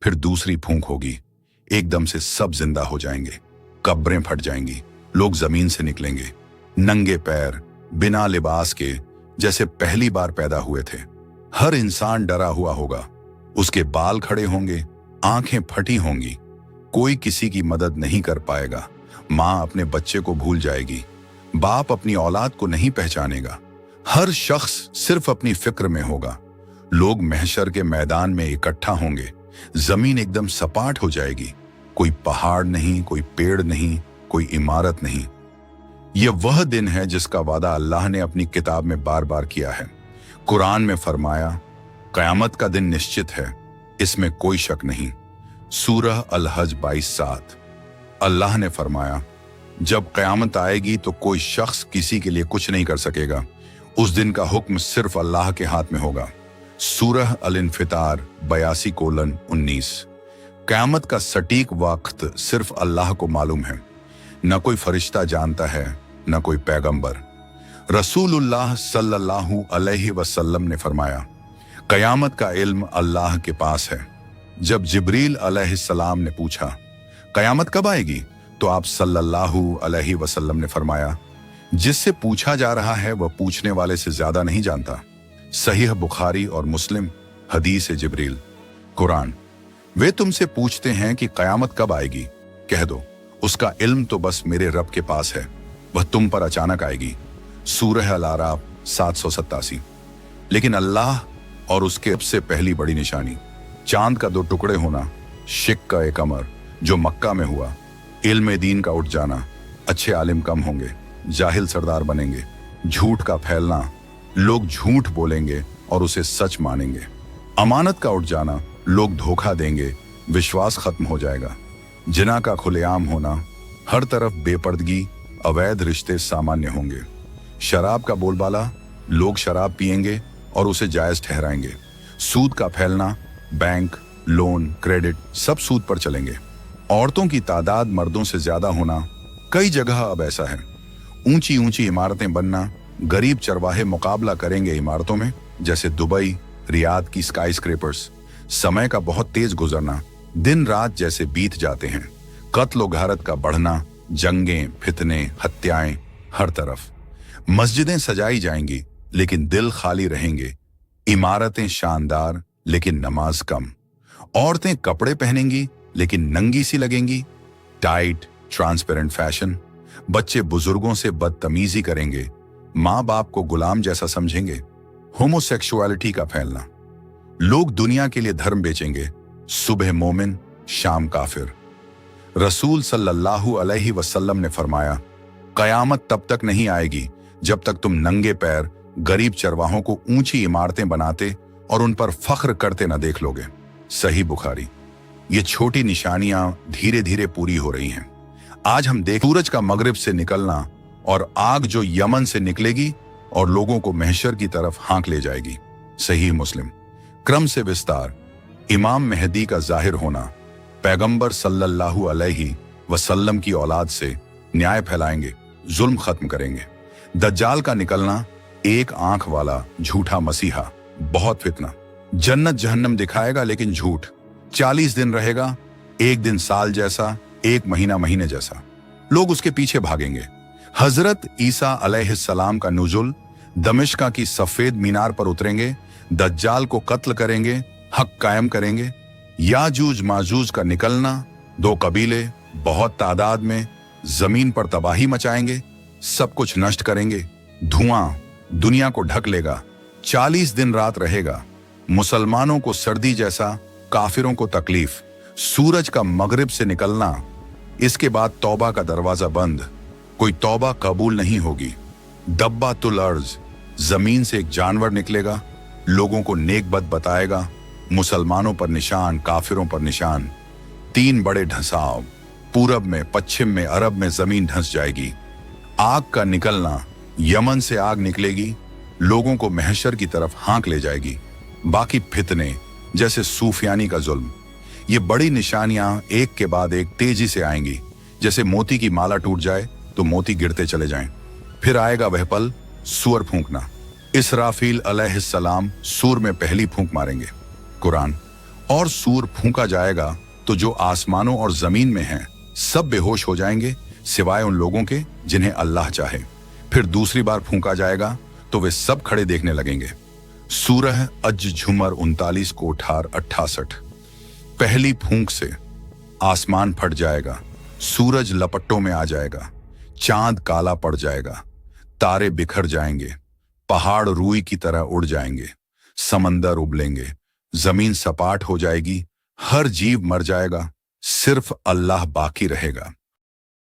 फिर दूसरी फूंक होगी, एकदम से सब जिंदा हो जाएंगे, कब्रें फट जाएंगी, लोग जमीन से निकलेंगे, नंगे पैर, बिना लिबास के, जैसे पहली बार पैदा हुए थे। हर इंसान डरा हुआ होगा, उसके बाल खड़े होंगे, आंखें फटी होंगी, कोई किसी की मदद नहीं कर पाएगा। माँ अपने बच्चे को भूल जाएगी, बाप अपनी औलाद को नहीं पहचानेगा, हर शख्स सिर्फ अपनी फिक्र में होगा। लोग महशर के मैदान में इकट्ठा होंगे, जमीन एकदम सपाट हो जाएगी, कोई पहाड़ नहीं, कोई पेड़ नहीं, कोई इमारत नहीं। यह वह दिन है जिसका वादा अल्लाह ने अपनी किताब में बार बार किया है। कुरान में फरमाया, कयामत का दिन निश्चित है, इसमें कोई शक नहीं। सूरह अल-हज 22:7। अल्लाह ने फरमाया, जब कयामत आएगी तो कोई शख्स किसी के लिए कुछ नहीं कर सकेगा, उस दिन का हुक्म सिर्फ अल्लाह के हाथ में होगा। सूरह अल-इन्फितार 82:19। कयामत का सटीक वक्त सिर्फ अल्लाह को मालूम है, न कोई फरिश्ता जानता है, न कोई पैगंबर। रसूलुल्लाह सल्लल्लाहु अलैहि वसल्लम ने फरमाया, कयामत का इल्म अल्लाह के पास है। जब जिब्रील अलैहिस्सलाम ने पूछा, कयामत कब आएगी, तो आप सल्लल्लाहु अलैहि वसल्लम ने फरमाया, जिससे पूछा जा रहा है वह पूछने वाले से ज्यादा नहीं जानता। सहीह बुखारी और मुस्लिम, हदीस जिब्रील। कुरान, वे तुमसे पूछते हैं कि कयामत कब आएगी, कह दो उसका इल्म तो बस मेरे रब के पास है, वह तुम पर अचानक आएगी। सूरह अल-आराफ 787। लेकिन अल्लाह और उसके सबसे पहली बड़ी निशानी, चांद का 2 टुकड़े होना, शिक्का ए कमर जो मक्का में हुआ, इल्म दीन का उठ जाना, अच्छे आलिम कम होंगे, जाहिल सरदार बनेंगे, झूठ का फैलना, लोग झूठ बोलेंगे और उसे सच मानेंगे, अमानत का उठ जाना, लोग धोखा देंगे, विश्वास खत्म हो जाएगा, जिना का खुलेआम होना, हर तरफ बेपर्दगी, अवैध रिश्ते सामान्य होंगे, शराब का बोलबाला, लोग शराब पिएंगे और उसे जायज ठहराएंगे, सूद का फैलना, बैंक, लोन, क्रेडिट सब सूद पर चलेंगे, औरतों की तादाद मर्दों से ज्यादा होना, कई जगह अब ऐसा है, ऊंची ऊंची इमारतें बनना, गरीब चरवाहे मुकाबला करेंगे इमारतों में, जैसे दुबई, रियाद की स्काई स्क्रेपर्स। समय का बहुत तेज गुजरना, दिन रात जैसे बीत जाते हैं, कत्ल गारत का बढ़ना, जंगें, फितने, हत्याएं हर तरफ। मस्जिदें सजाई जाएंगी लेकिन दिल खाली रहेंगे, इमारतें शानदार लेकिन नमाज कम, औरतें कपड़े पहनेंगी लेकिन नंगी सी लगेंगी, टाइट ट्रांसपेरेंट फैशन, बच्चे बुजुर्गों से बदतमीजी करेंगे, माँ बाप को गुलाम जैसा समझेंगे, होमोसेक्सुअलिटी का फैलना, लोग दुनिया के लिए धर्म बेचेंगे, सुबह मोमिन शाम काफिर। रसूल सल्लल्लाहु अलैहि वसल्लम ने फरमाया, कयामत तब तक नहीं आएगी जब तक तुम नंगे पैर गरीब चरवाहों को ऊंची इमारतें बनाते और उन पर फख्र करते न देख लोगे। सही बुखारी। ये छोटी निशानियां धीरे धीरे पूरी हो रही हैं। आज हम देख सूरज का मगरिब से निकलना और आग जो यमन से निकलेगी और लोगों को महशर की तरफ हाँक ले जाएगी। सही मुस्लिम। क्रम से विस्तार, इमाम मेहदी का जाहिर होना, पैगंबर सल्लल्लाहु अलैहि वसल्लम की औलाद से न्याय फैलाएंगे, जुल्म खत्म करेंगे, दज्जाल का निकलना, एक आंख वाला झूठा मसीहा, बहुत फितना, जन्नत जहन्नम दिखाएगा लेकिन झूठ, 40 दिन रहेगा, एक दिन साल जैसा, एक महीना महीने जैसा, लोग उसके पीछे भागेंगे। हजरत ईसा अलैहिस्सलाम का नुजुल, दमिश्क की सफेद मीनार पर उतरेंगे, दज्जाल को कत्ल करेंगे, हक कायम करेंगे। याजूज माजूज का निकलना, 2 कबीले बहुत तादाद में जमीन पर तबाही मचाएंगे, सब कुछ नष्ट करेंगे, धुआं दुनिया को ढक लेगा, 40 दिन रात रहेगा, मुसलमानों को सर्दी जैसा, काफिरों को तकलीफ, सूरज का मगरिब से निकलना, इसके बाद तौबा का दरवाजा बंद, कोई तौबा कबूल नहीं होगी। दब्बातुल अर्ज, जमीन से एक जानवर निकलेगा, लोगों को नेक बद बताएगा, मुसलमानों पर निशान, काफिरों पर निशान, 3 बड़े ढसाव, पूरब में, पश्चिम में, अरब में जमीन धंस जाएगी। आग का निकलना, यमन से आग निकलेगी, लोगों को महशर की तरफ हाँक ले जाएगी। बाकी फितने जैसे सूफियानी का जुल्म, ये बड़ी निशानियां एक के बाद एक तेजी से आएंगी, जैसे मोती की माला टूट जाए तो मोती गिरते चले जाएं। फिर आएगा वह पल, सूअर फूंकना, इसराफील अलैहिस्सलाम सूर में पहली फूंक मारेंगे। कुरान, और सूर फूंका जाएगा तो जो आसमानों और जमीन में हैं सब बेहोश हो जाएंगे सिवाय उन लोगों के जिन्हें अल्लाह चाहे। फिर दूसरी बार फूंका जाएगा तो वे सब खड़े देखने लगेंगे। सूरह अज झुमर 39 कोठार 68। पहली फूंक से आसमान फट जाएगा, सूरज लपट्टों में आ जाएगा, चांद काला पड़ जाएगा, तारे बिखर जाएंगे, पहाड़ रूई की तरह उड़ जाएंगे, समंदर उबलेंगे, जमीन सपाट हो जाएगी, हर जीव मर जाएगा, सिर्फ अल्लाह बाकी रहेगा।